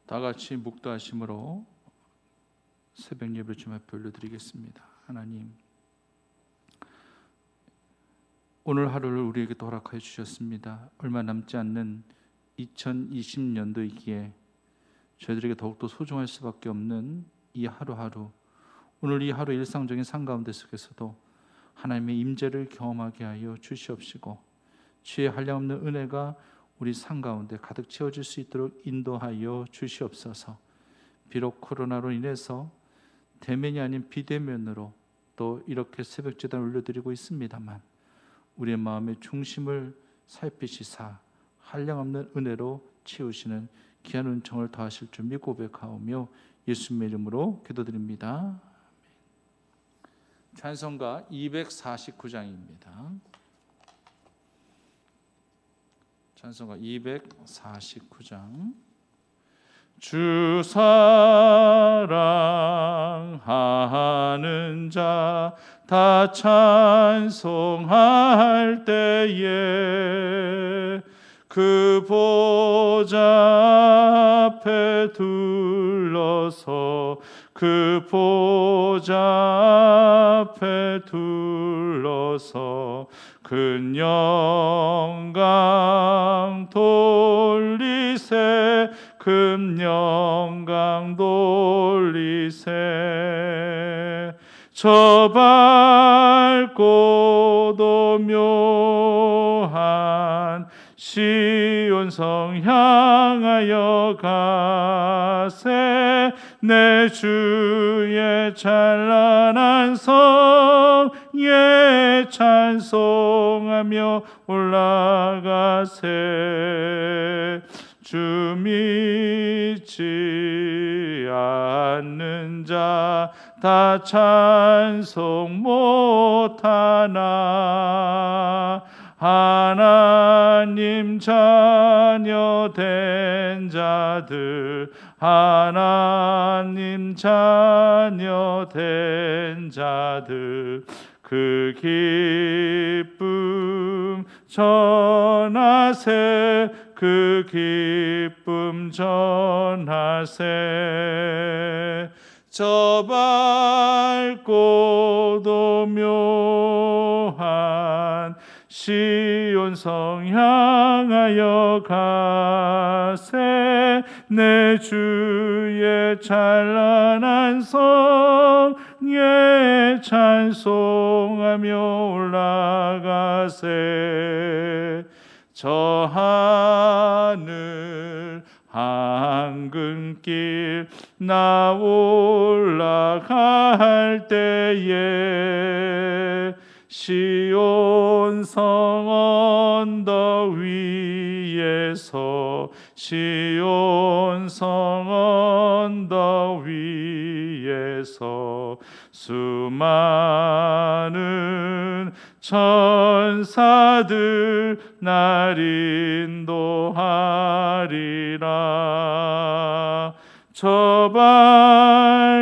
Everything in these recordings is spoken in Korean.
다 같이 묵도하심으로 새벽 예배 좀 앞에 올려드리겠습니다. 하나님, 오늘 하루를 우리에게 허락하여 주셨습니다. 얼마 남지 않는 2020년도이기에 저희들에게 더욱더 소중할 수밖에 없는 이 하루하루, 오늘 이 하루 일상적인 삶 가운데 속에서도 하나님의 임재를 경험하게 하여 주시옵시고, 주의 한량없는 은혜가 우리 삶 가운데 가득 채워질 수 있도록 인도하여 주시옵소서. 비록 코로나로 인해서 대면이 아닌 비대면으로 또 이렇게 새벽 제단 올려드리고 있습니다만, 우리의 마음의 중심을 살피시사 한량없는 은혜로 채우시는 귀한 은총을 더하실 줄 믿고 고백하오며 예수님의 이름으로 기도드립니다. 찬송가 249장입니다. 찬송가 249장. 주 사랑하는 자 다 찬송할 때에 그 보좌 앞에 둘러서 그 보좌 앞에 둘러서 큰 영광 돌리세 큰 영광 돌리세 저 밝고도 묘한 시온성 향하여 가세 내 주의 찬란한 성에 찬송하며 올라가세 주 믿지 않는 자 다 찬송 못하나 하나님 자녀 된 자들 하나님 자녀 된 자들 그 기쁨 전하세 그 기쁨 전하세 저 밝고도 묘한 시온성 향하여 가세 내 주의 찬란한 성에 찬송하며 올라가세 저 하늘 황금길 나 올라갈 때에 시온성 언덕 위에서 시온성 언덕 위에서 수많은 천사들 날 인도하리라 저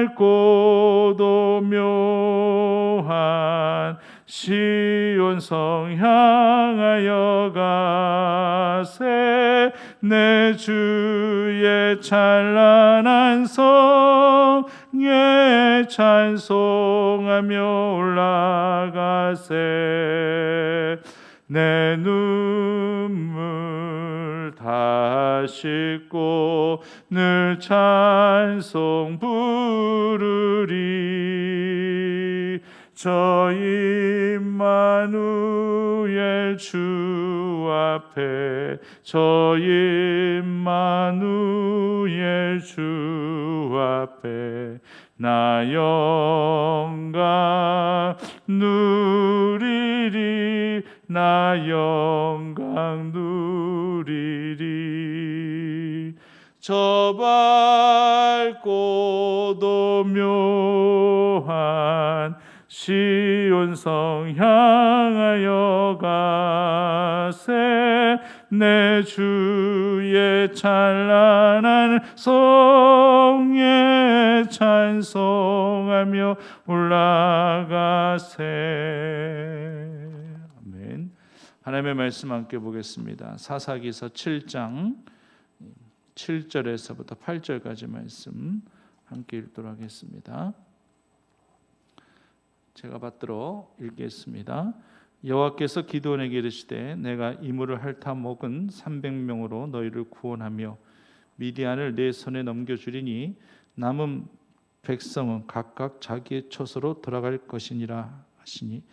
밝고도 묘한 시온성 향하여 가세 내 주의 찬란한 성에 찬송하며 올라가세 내 눈물 다 씻고 늘 찬송 부르리 저 임마누엘 주 앞에 저 임마누엘 주 앞에 나 영광 누리리 나 영광 누리리 저 밝고도 묘한 시온성 향하여 가세 내 주의 찬란한 성에 찬송하며 올라가세. 아멘. 하나님의 말씀 함께 보겠습니다. 사사기서 7장 7절에서부터 8절까지 말씀 함께 읽도록 하겠습니다. 제가 받들어 읽겠습니다. 여호와께서 기드온에게 이르시되 내가 이물을 핥아 먹은 300명으로 너희를 구원하며 미디안을 내 손에 넘겨주리니 남은 백성은 각각 자기의 처소로 들어갈 것이니라 하시니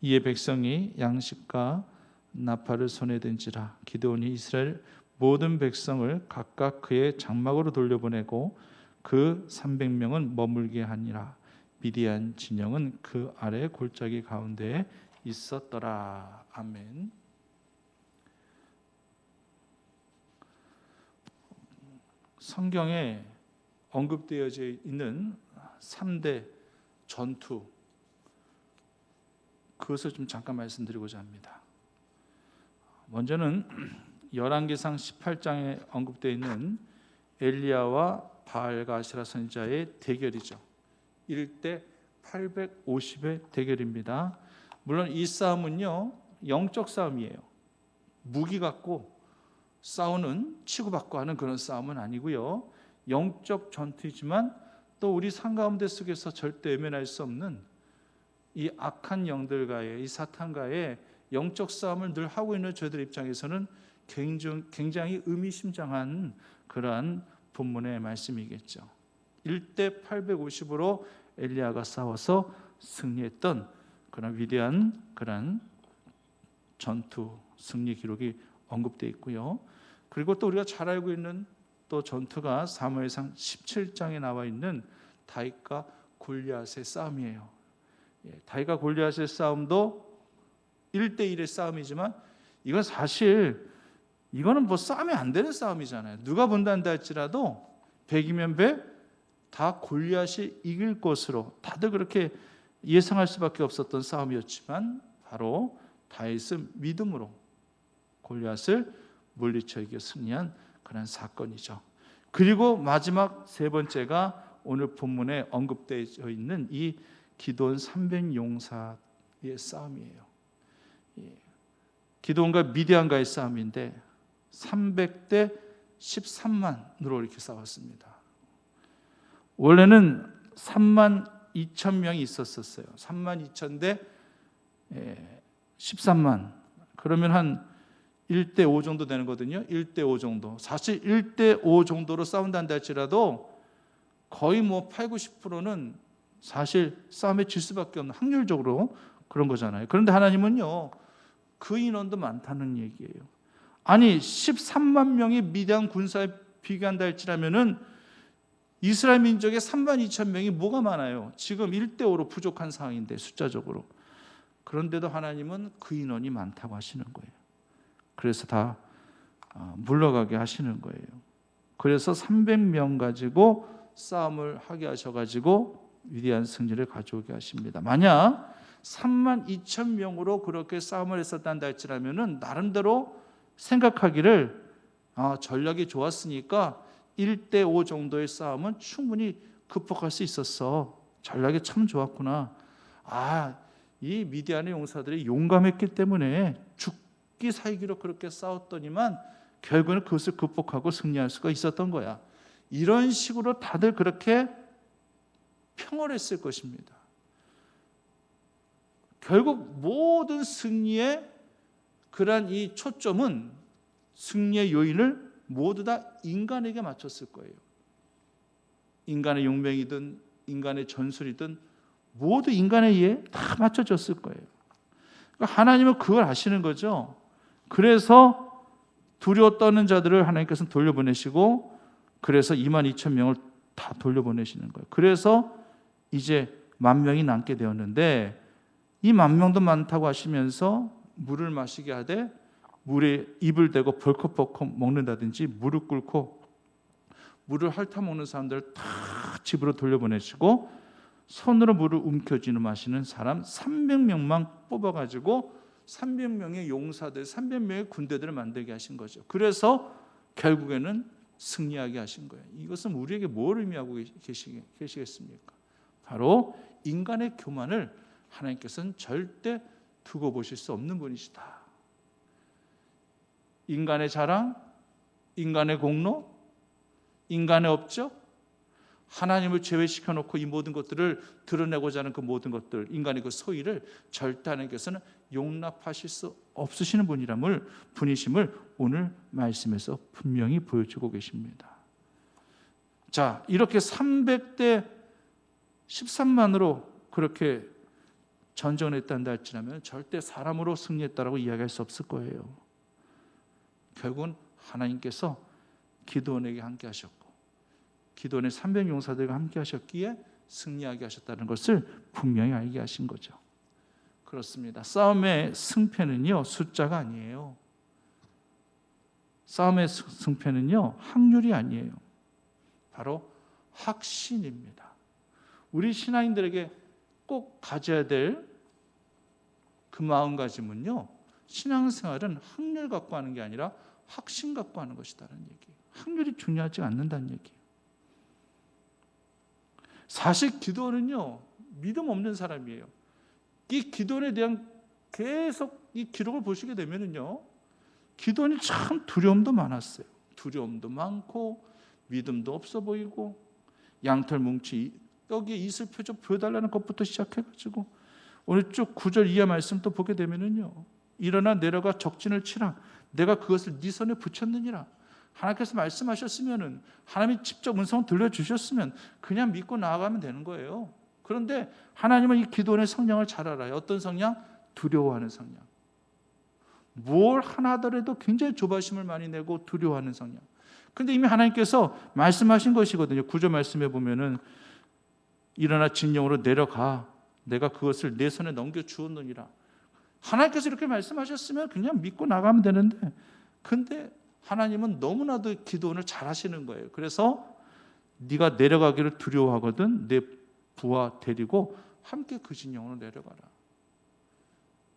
이에 백성이 양식과 나팔을 손에 든지라. 기드온이 이스라엘 모든 백성을 각각 그의 장막으로 돌려보내고 그 300명은 머물게 하니라. 미디안 진영은 그 아래 골짜기 가운데에 있었더라. 아멘. 성경에 언급되어져 있는 3대 전투, 그것을 좀 잠깐 말씀드리고자 합니다. 먼저는 열왕기상 18장에 언급되어 있는 엘리야와 바알과 아세라 선지자의 대결이죠. 1대 850의 대결입니다. 물론 이 싸움은요, 영적 싸움이에요. 무기 갖고 싸우는, 치고받고 하는 그런 싸움은 아니고요, 영적 전투이지만 또 우리 삶 가운데 속에서 절대 외면할 수 없는 이 악한 영들과의, 이 사탄과의 영적 싸움을 늘 하고 있는 저희들 입장에서는 굉장히 의미심장한 그러한 본문의 말씀이겠죠. 1대 850으로 엘리야가 싸워서 승리했던 그런 위대한 그런 전투 승리 기록이 언급되어 있고요. 그리고 또 우리가 잘 알고 있는 또 전투가 사무엘상 17장에 나와 있는 다윗과 골리앗의 싸움이에요. 다윗과 골리앗의 싸움도 1대1의 싸움이지만 이건 사실 이거는 뭐 싸우면 안 되는 싸움이잖아요. 누가 본다는다 할지라도 100이면 100 다 골리앗이 이길 것으로 다들 그렇게 예상할 수밖에 없었던 싸움이었지만 바로 다윗은 믿음으로 골리앗을 물리쳐 이겨 승리한 그런 사건이죠. 그리고 마지막 세 번째가 오늘 본문에 언급되어 있는 이 기드온 300용사의 싸움이에요. 기드온과 미디안과의 싸움인데 300대 13만으로 이렇게 싸웠습니다. 원래는 3만 2천 명이 있었어요. 3만 2천 대 13만. 그러면 한 1대 5 정도 되는 거거든요. 1대 5 정도. 사실 1대 5 정도로 싸운다는다 할지라도 거의 뭐 8, 90%는 사실 싸움에 질 수밖에 없는, 확률적으로 그런 거잖아요. 그런데 하나님은요, 그 인원도 많다는 얘기예요. 아니 13만 명의 미디안 군사에 비교한다 할지라면은 이스라엘 민족의 3만 2천 명이 뭐가 많아요. 지금 1대 5로 부족한 상황인데 숫자적으로. 그런데도 하나님은 그 인원이 많다고 하시는 거예요. 그래서 다 물러가게 하시는 거예요. 그래서 300명 가지고 싸움을 하게 하셔가지고 위대한 승리를 가져오게 하십니다. 만약 3만 2천 명으로 그렇게 싸움을 했었단다 할지라면은 나름대로 생각하기를 전략이 좋았으니까 1대 5 정도의 싸움은 충분히 극복할 수 있었어. 전략이 참 좋았구나. 이 미디안의 용사들이 용감했기 때문에 죽기 살기로 그렇게 싸웠더니만 결국은 그것을 극복하고 승리할 수가 있었던 거야. 이런 식으로 다들 그렇게 평언했을 것입니다. 결국 모든 승리의 그러한 이 초점은, 승리의 요인을 모두 다 인간에게 맞췄을 거예요. 인간의 용맹이든 인간의 전술이든 모두 인간에 의해 다 맞춰졌을 거예요. 그러니까 하나님은 그걸 아시는 거죠. 그래서 두려워 떠는 자들을 하나님께서는 돌려보내시고, 그래서 2만 2천 명을 다 돌려보내시는 거예요. 그래서 이제 10,000명이 남게 되었는데, 이 10,000명도 많다고 하시면서 물을 마시게 하되 물에 입을 대고 벌컥벌컥 먹는다든지 무릎 꿇고 물을 핥아먹는 사람들을 다 집으로 돌려보내시고, 손으로 물을 움켜쥐는 마시는 사람 300명만 뽑아가지고 300명의 용사들, 300명의 군대들을 만들게 하신 거죠. 그래서 결국에는 승리하게 하신 거예요. 이것은 우리에게 뭘 의미하고 계시겠습니까? 바로 인간의 교만을 하나님께서는 절대 두고 보실 수 없는 분이시다. 인간의 자랑, 인간의 공로, 인간의 업적, 하나님을 제외시켜 놓고 이 모든 것들을 드러내고자 하는 그 모든 것들, 인간의 그 소위를 절대 하나님께서는 용납하실 수 없으시는 분이심을 오늘 말씀에서 분명히 보여주고 계십니다. 자, 이렇게 300대 13만으로 그렇게 전쟁을 했단다 할지라면 절대 사람으로 승리했다라고 이야기할 수 없을 거예요. 결국은 하나님께서 기드온에게 함께 하셨고 기드온의 300용사들과 함께 하셨기에 승리하게 하셨다는 것을 분명히 알게 하신 거죠. 그렇습니다. 싸움의 승패는요, 숫자가 아니에요. 싸움의 승패는요, 확률이 아니에요. 바로 확신입니다. 우리 신앙인들에게 꼭 가져야 될 그 마음가짐은요, 신앙생활은 확률 갖고 하는 게 아니라 확신 갖고 하는 것이다라는 얘기예요. 확률이 중요하지 않는다는 얘기예요. 사실 기드온은요, 믿음 없는 사람이에요. 이 기드온에 대한 계속 이 기록을 보시게 되면은요, 기드온이 참 두려움도 많았어요. 두려움도 많고 믿음도 없어 보이고 양털 뭉치 여기에 이슬 표적 보여달라는 것부터 시작해가지고 오늘 쭉 9절 이하 말씀 또 보게 되면은요, 일어나 내려가 적진을 치라. 내가 그것을 네 손에 붙였느니라. 하나님께서 말씀하셨으면은 하나님이 직접 음성을 들려주셨으면 그냥 믿고 나아가면 되는 거예요. 그런데 하나님은 이 기도원의 성향을 잘 알아요. 어떤 성향? 두려워하는 성향. 뭘 하나 하더라도 굉장히 조바심을 많이 내고 두려워하는 성향. 그런데 이미 하나님께서 말씀하신 것이거든요. 9절 말씀에 보면은 일어나 진영으로 내려가. 내가 그것을 내 손에 넘겨주었느니라. 하나님께서 이렇게 말씀하셨으면 그냥 믿고 나가면 되는데, 근데 하나님은 너무나도 기도원을 잘 하시는 거예요. 그래서 네가 내려가기를 두려워하거든 내 부하 데리고 함께 그 진영으로 내려가라.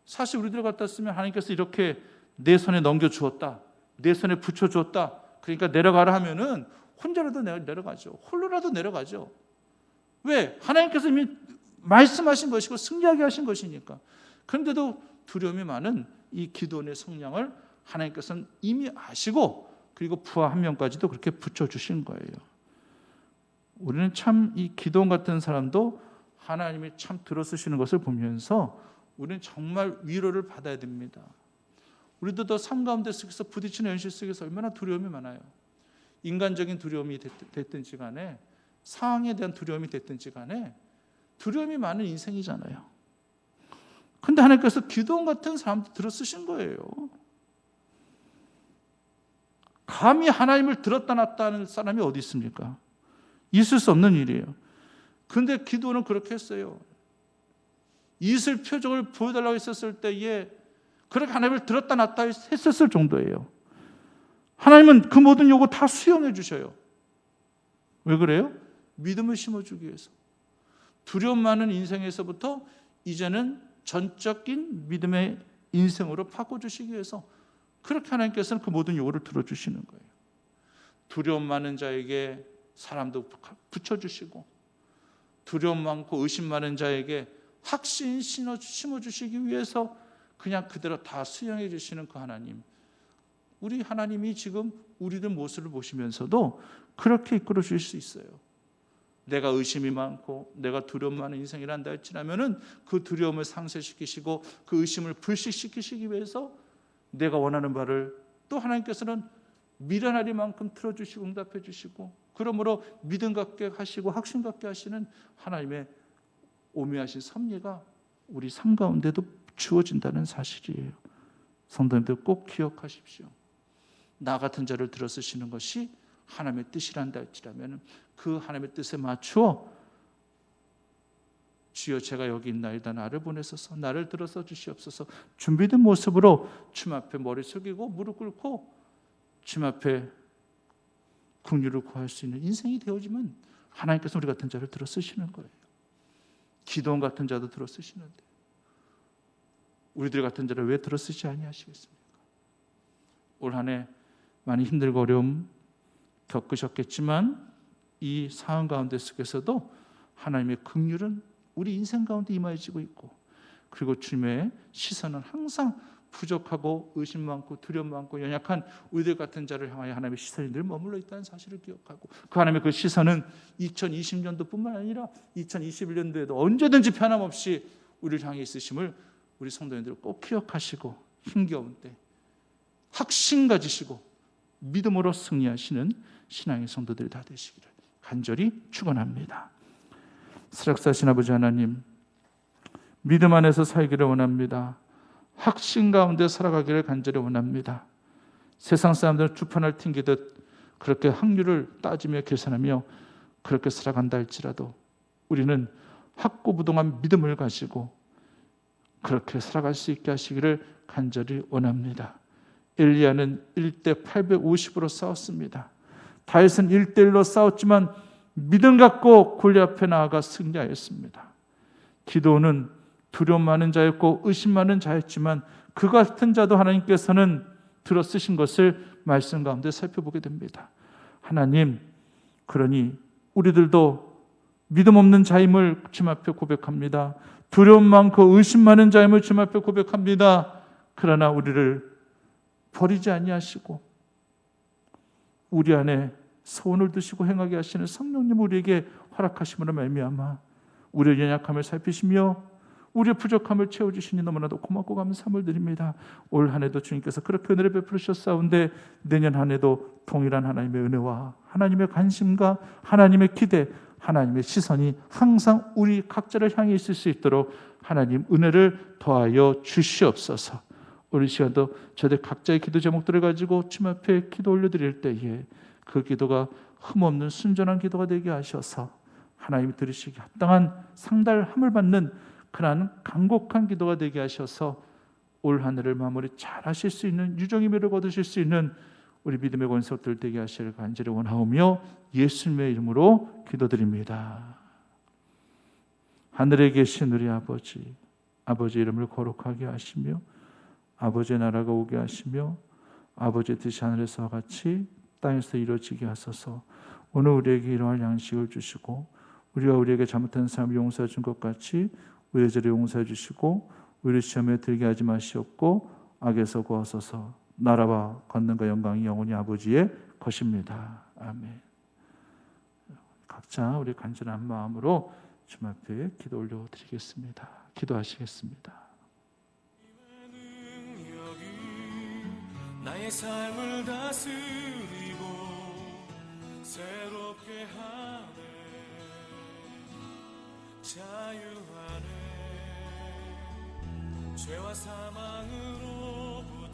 사실 우리들 같았으면 하나님께서 이렇게 내 손에 넘겨주었다, 내 손에 붙여주었다, 그러니까 내려가라 하면은 혼자라도 내려가죠. 홀로라도 내려가죠. 왜? 하나님께서 이미 말씀하신 것이고 승리하게 하신 것이니까. 그런데도 두려움이 많은 이 기도원의 성량을 하나님께서는 이미 아시고 그리고 부하 한 명까지도 그렇게 붙여주신 거예요. 우리는 참 이 기도원 같은 사람도 하나님이 참 들어쓰시는 것을 보면서 우리는 정말 위로를 받아야 됩니다. 우리도 더 삶 가운데 속에서 부딪히는 현실 속에서 얼마나 두려움이 많아요. 인간적인 두려움이 됐든지 간에 상황에 대한 두려움이 됐든지 간에 두려움이 많은 인생이잖아요. 그런데 하나님께서 기도원 같은 사람도 들어쓰신 거예요. 감히 하나님을 들었다 놨다 하는 사람이 어디 있습니까? 있을 수 없는 일이에요. 그런데 기도원은 그렇게 했어요. 이슬 표적을 보여달라고 했었을 때에 그렇게 하나님을 들었다 놨다 했었을 정도예요. 하나님은 그 모든 요구 다 수용해 주셔요. 왜 그래요? 믿음을 심어주기 위해서. 두려움 많은 인생에서부터 이제는 전적인 믿음의 인생으로 바꿔주시기 위해서 그렇게 하나님께서는 그 모든 요구를 들어주시는 거예요. 두려움 많은 자에게 사람도 붙여주시고 두려움 많고 의심 많은 자에게 확신 심어주시기 위해서 그냥 그대로 다 수용해 주시는 그 하나님. 우리 하나님이 지금 우리들 모습을 보시면서도 그렇게 이끌어 주실 수 있어요. 내가 의심이 많고 내가 두려움 많은 인생이란다 할지라면은 그 두려움을 상쇄시키시고 그 의심을 불식시키시기 위해서 내가 원하는 바를 또 하나님께서는 미련하리만큼 틀어주시고 응답해 주시고 그러므로 믿음 갖게 하시고 확신 갖게 하시는 하나님의 오묘하신 섭리가 우리 삶 가운데도 주어진다는 사실이에요. 성도님들 꼭 기억하십시오. 나 같은 자를 들어쓰시는 것이 하나님의 뜻이란다 할지라면 그 하나님의 뜻에 맞추어 주여 제가 여기 있나이다 나를 보내소서 나를 들어서 주시옵소서 준비된 모습으로 주님 앞에 머리 숙이고 무릎 꿇고 주님 앞에 긍휼을 구할 수 있는 인생이 되어지면 하나님께서 우리 같은 자를 들어쓰시는 거예요. 기도원 같은 자도 들어쓰시는데 우리들 같은 자를 왜 들어쓰지 아니하시겠습니까? 올 한 해 많이 힘들고 어려움 겪으셨겠지만 이 상황 가운데 속에서도 하나님의 긍휼은 우리 인생 가운데 임하여지고 있고 그리고 주님의 시선은 항상 부족하고 의심 많고 두려움 많고 연약한 우리들 같은 자를 향하여 하나님의 시선이 늘 머물러 있다는 사실을 기억하고, 그 하나님의 그 시선은 2020년도뿐만 아니라 2021년도에도 언제든지 변함없이 우리를 향해 있으심을 우리 성도님들 꼭 기억하시고, 힘겨운 때 확신 가지시고 믿음으로 승리하시는 신앙의 성도들이 다 되시기를 간절히 축원합니다. 사랑하신 아버지 하나님, 믿음 안에서 살기를 원합니다. 확신 가운데 살아가기를 간절히 원합니다. 세상 사람들은 주판을 튕기듯 그렇게 확률을 따지며 계산하며 그렇게 살아간다 할지라도 우리는 확고부동한 믿음을 가지고 그렇게 살아갈 수 있게 하시기를 간절히 원합니다. 엘리야는 1대 850으로 싸웠습니다. 다윗은 1대1로 싸웠지만 믿음 갖고 골리앗 앞에 나아가 승리하였습니다. 기도는 두려움 많은 자였고 의심 많은 자였지만 그 같은 자도 하나님께서는 들어 쓰신 것을 말씀 가운데 살펴보게 됩니다. 하나님, 그러니 우리들도 믿음 없는 자임을 주님 앞에 고백합니다. 두려움 많고 의심 많은 자임을 주님 앞에 고백합니다. 그러나 우리를 버리지 아니하시고 우리 안에 소원을 두시고 행하게 하시는 성령님 우리에게 허락하심으로 말미암아 우리의 연약함을 살피시며 우리의 부족함을 채워주시니 너무나도 고맙고 감사함을 드립니다. 올 한 해도 주님께서 그렇게 은혜를 베푸셨사온데 내년 한 해도 동일한 하나님의 은혜와 하나님의 관심과 하나님의 기대, 하나님의 시선이 항상 우리 각자를 향해 있을 수 있도록 하나님 은혜를 더하여 주시옵소서. 오늘 시간도 저들 각자의 기도 제목들을 가지고 주님 앞에 기도 올려드릴 때에 그 기도가 흠없는 순전한 기도가 되게 하셔서 하나님이 들으시기 합당한 상달함을 받는 그러한 간곡한 기도가 되게 하셔서 올 한 해를 마무리 잘 하실 수 있는 유종의 미를 거두실 수 있는 우리 믿음의 권속들 되게 하시길 간절히 원하오며 예수님의 이름으로 기도드립니다. 하늘에 계신 우리 아버지, 아버지 이름을 거룩하게 하시며 아버지의 나라가 오게 하시며 아버지의 뜻이 하늘에서와 같이 땅에서 이루어지게 하소서. 오늘 우리에게 일용할 양식을 주시고 우리가 우리에게 잘못한 사람을 용서해 준 것 같이 우리의 죄를 용서해 주시고 우리 시험에 들게 하지 마시옵고 악에서 구하소서. 나라와 권능과 영광이 영원히 아버지의 것입니다. 아멘. 각자 우리 간절한 마음으로 주님 앞에 기도 올려드리겠습니다. 기도하시겠습니다. 나의 삶을 다스리고 새롭게 하네. 자유하네. 죄와 사망으로